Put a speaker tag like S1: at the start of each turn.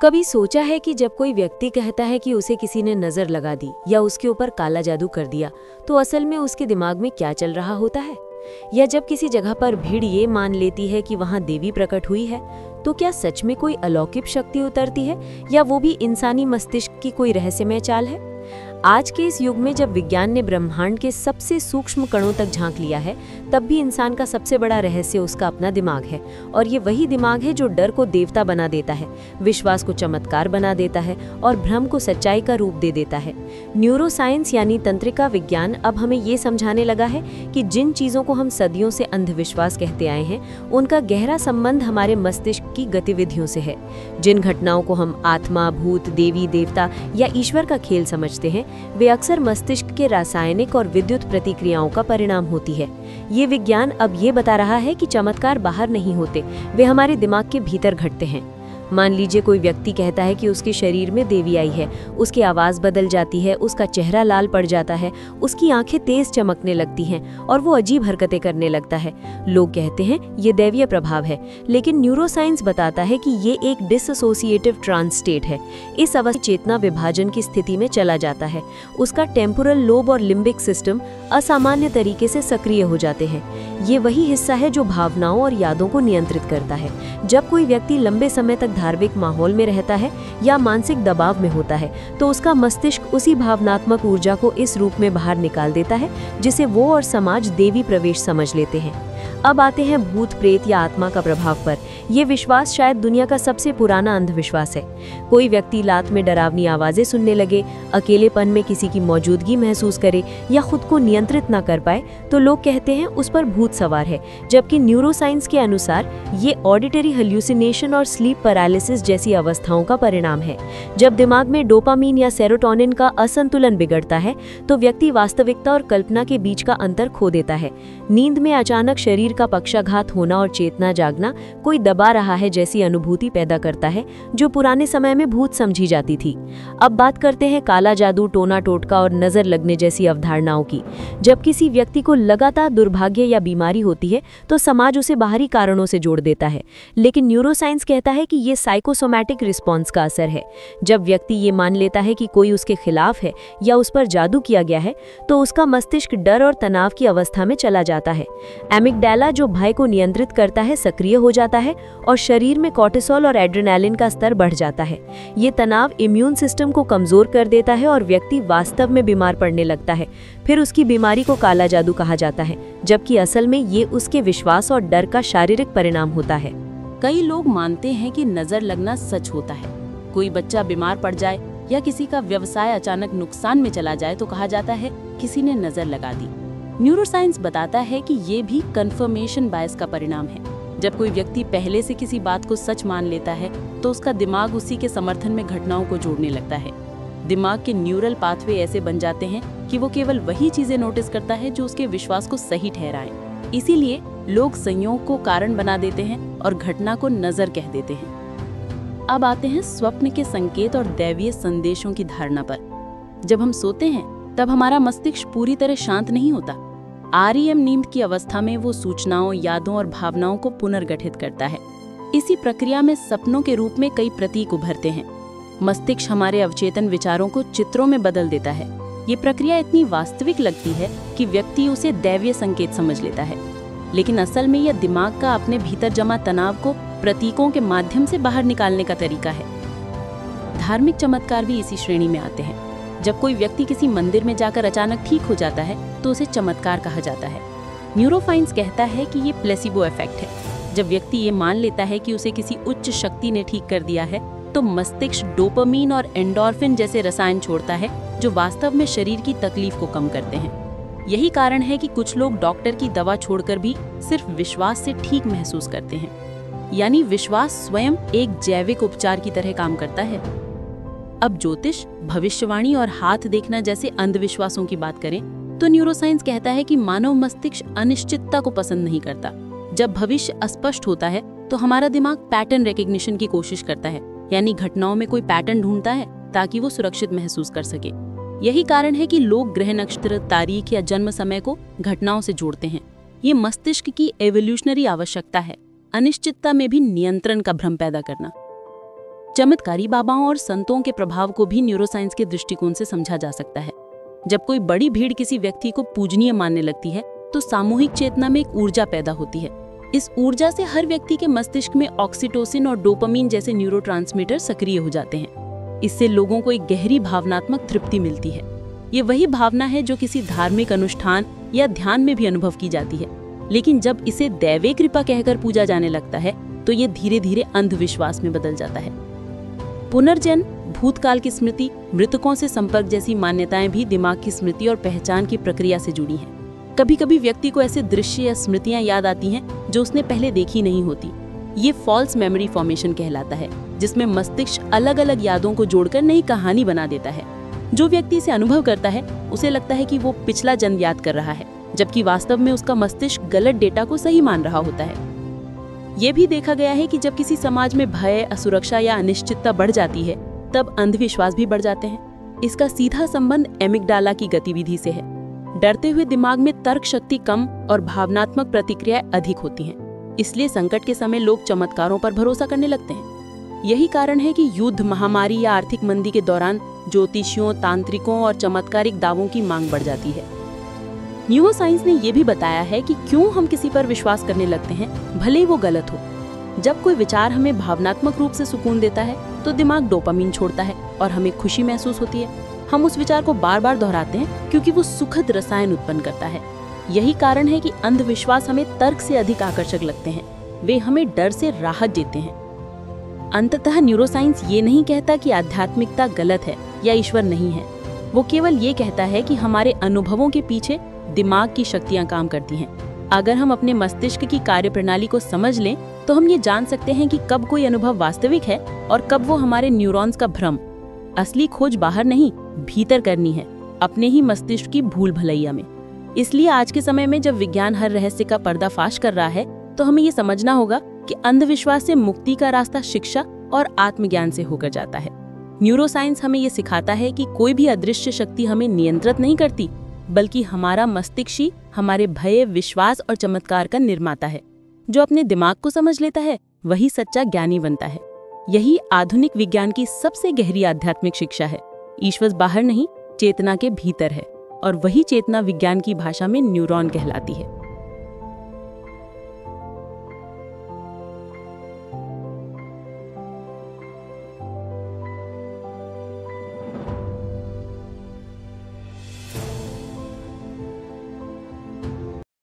S1: कभी सोचा है कि जब कोई व्यक्ति कहता है कि उसे किसी ने नजर लगा दी या उसके ऊपर काला जादू कर दिया, तो असल में उसके दिमाग में क्या चल रहा होता है? या जब किसी जगह पर भीड़ ये मान लेती है कि वहां देवी प्रकट हुई है, तो क्या सच में कोई अलौकिक शक्ति उतरती है या वो भी इंसानी मस्तिष्क की कोई रहस्यमय चाल है? आज के इस युग में जब विज्ञान ने ब्रह्मांड के सबसे सूक्ष्म कणों तक झांक लिया है, तब भी इंसान का सबसे बड़ा रहस्य उसका अपना दिमाग है। और ये वही दिमाग है जो डर को देवता बना देता है, विश्वास को चमत्कार बना देता है और भ्रम को सच्चाई का रूप दे देता है। न्यूरोसाइंस यानी तंत्रिका विज्ञान अब हमें ये समझाने लगा है कि जिन चीज़ों को हम सदियों से अंधविश्वास कहते आए हैं, उनका गहरा संबंध हमारे मस्तिष्क की गतिविधियों से है। जिन घटनाओं को हम आत्मा, भूत, देवी, देवता या ईश्वर का खेल समझते हैं, वे अक्सर मस्तिष्क के रासायनिक और विद्युत प्रतिक्रियाओं का परिणाम होती है। ये विज्ञान अब ये बता रहा है कि चमत्कार बाहर नहीं होते, वे हमारे दिमाग के भीतर घटते हैं। मान लीजिए कोई व्यक्ति कहता है कि उसके शरीर में देवी आई है, उसकी आवाज़ बदल जाती है, उसका चेहरा लाल पड़ जाता है, उसकी आंखें तेज चमकने लगती हैं और वो अजीब हरकतें करने लगता है। लोग कहते हैं ये दैवीय प्रभाव है, लेकिन न्यूरोसाइंस बताता है कि ये एक डिसएसोसिएटिव ट्रांस स्टेट है। इस अवस्था चेतना विभाजन की स्थिति में चला जाता है। उसका टेम्पोरल लोब और लिम्बिक सिस्टम असामान्य तरीके से सक्रिय हो जाते हैं। ये वही हिस्सा है जो भावनाओं और यादों को नियंत्रित करता है। जब कोई व्यक्ति लंबे समय तक धार्मिक माहौल में रहता है या मानसिक दबाव में होता है, तो उसका मस्तिष्क उसी भावनात्मक ऊर्जा को इस रूप में बाहर निकाल देता है जिसे वो और समाज देवी प्रवेश समझ लेते हैं। अब आते हैं भूत, प्रेत या आत्मा का प्रभाव पर। यह विश्वास शायद दुनिया का सबसे पुराना अंधविश्वास है। कोई व्यक्ति रात में डरावनी आवाजें सुनने लगे, अकेलेपन में किसी की मौजूदगी महसूस करे या खुद को नियंत्रित ना कर पाए, तो लोग कहते हैं उस पर भूत सवार है। जबकि न्यूरोसाइंस के अनुसार ये ऑडिटरी हेल्यूसिनेशन और स्लीप पैरालिसिस जैसी अवस्थाओं का परिणाम है। जब दिमाग में डोपामीन या सेरोटोनिन का असंतुलन बिगड़ता है, तो व्यक्ति वास्तविकता और कल्पना के बीच का अंतर खो देता है। नींद में अचानक शरीर का पक्षाघात होना और चेतना जागना कोई दबा रहा है जैसी अनुभूति पैदा करता है, जो पुराने समय में भूत समझी जाती थी। अब बात करते हैं काला जादू, टोना टोटका और नजर लगने जैसी अवधारणाओं की। जब किसी व्यक्ति को लगातार दुर्भाग्य या बीमारी होती है, तो समाज उसे बाहरी कारणों से जोड़ देता है, लेकिन न्यूरोसाइंस कहता है कि ये साइकोसोमैटिक रिस्पॉन्स का असर है। जब व्यक्ति ये मान लेता है कि कोई उसके खिलाफ है या उस पर जादू किया गया है, तो उसका मस्तिष्क डर और तनाव की अवस्था में चला जाता है। एमिगडाला, जो भय को नियंत्रित करता है, सक्रिय हो जाता है और शरीर में कॉर्टिसोल और एड्रेनालिन का स्तर बढ़ जाता है। ये तनाव इम्यून सिस्टम को कमजोर कर देता है और व्यक्ति वास्तव में बीमार पड़ने लगता है। फिर उसकी बीमारी को काला जादू कहा जाता है, जबकि असल में ये उसके विश्वास और डर का शारीरिक परिणाम होता है।
S2: कई लोग मानते हैं कि नजर लगना सच होता है। कोई बच्चा बीमार पड़ जाए या किसी का व्यवसाय अचानक नुकसान में चला जाए तो कहा जाता है किसी ने नजर लगा दी। न्यूरोसाइंस बताता है कि ये भी कंफर्मेशन बायस का परिणाम है। जब कोई व्यक्ति पहले से किसी बात को सच मान लेता है, तो उसका दिमाग उसी के समर्थन में घटनाओं को जोड़ने लगता है। दिमाग के न्यूरल पाथवे ऐसे बन जाते हैं कि वो केवल वही चीजें नोटिस करता है जो उसके विश्वास को सही ठहराएं। इसीलिए लोग संयोग को कारण बना देते हैं और घटना को नजर कह देते हैं। अब आते हैं स्वप्न के संकेत और दैवीय संदेशों की धारणा पर। जब हम सोते हैं, तब हमारा मस्तिष्क पूरी तरह शांत नहीं होता। REM नींद की अवस्था में वो सूचनाओं, यादों और भावनाओं को पुनर्गठित करता है। इसी प्रक्रिया में सपनों के रूप में कई प्रतीक उभरते हैं। मस्तिष्क हमारे अवचेतन विचारों को चित्रों में बदल देता है। ये प्रक्रिया इतनी वास्तविक लगती है कि व्यक्ति उसे दैवीय संकेत समझ लेता है, लेकिन असल में यह दिमाग का अपने भीतर जमा तनाव को प्रतीकों के माध्यम से बाहर निकालने का तरीका है। धार्मिक चमत्कार भी इसी श्रेणी में आते हैं। जब कोई व्यक्ति किसी मंदिर में जाकर अचानक ठीक हो जाता है, तो उसे चमत्कार कहा जाता है। न्यूरोसाइंस कहता है कि ये प्लेसिबो इफेक्ट है। जब व्यक्ति ये मान लेता है कि उसे किसी उच्च शक्ति ने ठीक कर दिया है, तो मस्तिष्क डोपामीन और एंडोर्फिन जैसे रसायन छोड़ता है, जो वास्तव में शरीर की तकलीफ को कम करते हैं। यही कारण है कि कुछ लोग डॉक्टर की दवा छोड़कर भी सिर्फ विश्वास से ठीक महसूस करते हैं। यानी विश्वास स्वयं एक जैविक उपचार की तरह काम करता है। अब ज्योतिष, भविष्यवाणी और हाथ देखना जैसे अंधविश्वासों की बात करें, तो न्यूरोसाइंस कहता है कि मानव मस्तिष्क अनिश्चितता को पसंद नहीं करता। जब भविष्य अस्पष्ट होता है, तो हमारा दिमाग पैटर्न रिकग्निशन की कोशिश करता है, यानी घटनाओं में कोई पैटर्न ढूंढता है ताकि वो सुरक्षित महसूस कर सके। यही कारण है कि लोग ग्रह नक्षत्र, तारीख या जन्म समय को घटनाओं से जोड़ते हैं। ये मस्तिष्क की एवोल्यूशनरी आवश्यकता है, अनिश्चितता में भी नियंत्रण का भ्रम पैदा करना। चमत्कारी बाबाओं और संतों के प्रभाव को भी न्यूरोसाइंस के दृष्टिकोण से समझा जा सकता है। जब कोई बड़ी भीड़ किसी व्यक्ति को पूजनीय मानने लगती है तो सामूहिक चेतना में एक ऊर्जा पैदा होती है। इस ऊर्जा से हर व्यक्ति के मस्तिष्क में ऑक्सीटोसिन और डोपामीन जैसे न्यूरोट्रांसमीटर सक्रिय हो जाते हैं। इससे लोगों को एक गहरी भावनात्मक तृप्ति मिलती है। ये वही भावना है जो किसी धार्मिक अनुष्ठान या ध्यान में भी अनुभव की जाती है। लेकिन जब इसे दैवीय कृपा कहकर पूजा जाने लगता है तो ये धीरे धीरे अंधविश्वास में बदल जाता है। पुनर्जन्म, भूतकाल की स्मृति, मृतकों से संपर्क जैसी मान्यताएं भी दिमाग की स्मृति और पहचान की प्रक्रिया से जुड़ी हैं। कभी कभी व्यक्ति को ऐसे दृश्य या स्मृतियां याद आती हैं जो उसने पहले देखी नहीं होती। ये फॉल्स मेमोरी फॉर्मेशन कहलाता है, जिसमें मस्तिष्क अलग अलग यादों को जोड़कर नई कहानी बना देता है। जो व्यक्ति इसे अनुभव करता है उसे लगता है कि वो पिछला जन्म याद कर रहा है, जबकि वास्तव में उसका मस्तिष्क गलत डेटा को सही मान रहा होता है। ये भी देखा गया है कि जब किसी समाज में भय, असुरक्षा या अनिश्चितता बढ़ जाती है तब अंधविश्वास भी बढ़ जाते हैं। इसका सीधा संबंध एमिगडाला की गतिविधि से है। डरते हुए दिमाग में तर्क शक्ति कम और भावनात्मक प्रतिक्रियाएं अधिक होती हैं। इसलिए संकट के समय लोग चमत्कारों पर भरोसा करने लगते हैं। यही कारण है कि युद्ध, महामारी या आर्थिक मंदी के दौरान ज्योतिषियों, तांत्रिकों और चमत्कारिक दावों की मांग बढ़ जाती है। न्यूरोसाइंस ने यह भी बताया है कि क्यों हम किसी पर विश्वास करने लगते हैं, भले ही वो गलत हो। जब कोई विचार हमें भावनात्मक रूप से सुकून देता है तो दिमाग डोपामीन छोड़ता है और हमें खुशी महसूस होती है। हम उस विचार को बार बार दोहराते हैं क्योंकि वो सुखद रसायन उत्पन्न करता है। यही कारण है कि अंधविश्वास हमें तर्क से अधिक आकर्षक लगते हैं। वे हमें डर से राहत देते हैं। अंततः न्यूरोसाइंस ये नहीं कहता कि आध्यात्मिकता गलत है या ईश्वर नहीं है। वो केवल ये कहता है कि हमारे अनुभवों के पीछे दिमाग की शक्तियां काम करती हैं। अगर हम अपने मस्तिष्क की कार्यप्रणाली को समझ लें तो हम ये जान सकते हैं कि कब कोई अनुभव वास्तविक है और कब वो हमारे न्यूरॉन्स का भ्रम। असली खोज बाहर नहीं, भीतर करनी है, अपने ही मस्तिष्क की भूल भलैया में। इसलिए आज के समय में जब विज्ञान हर रहस्य का पर्दाफाश कर रहा है तो हमें ये समझना होगा कि अंधविश्वास से मुक्ति का रास्ता शिक्षा और आत्मज्ञान से होकर जाता है। न्यूरोसाइंस हमें ये सिखाता है कि कोई भी अदृश्य शक्ति हमें नियंत्रित नहीं करती, बल्कि हमारा मस्तिष्क ही हमारे भय, विश्वास और चमत्कार का निर्माता है। जो अपने दिमाग को समझ लेता है वही सच्चा ज्ञानी बनता है। यही आधुनिक विज्ञान की सबसे गहरी आध्यात्मिक शिक्षा है। ईश्वर बाहर नहीं, चेतना के भीतर है, और वही चेतना विज्ञान की भाषा में न्यूरॉन कहलाती है।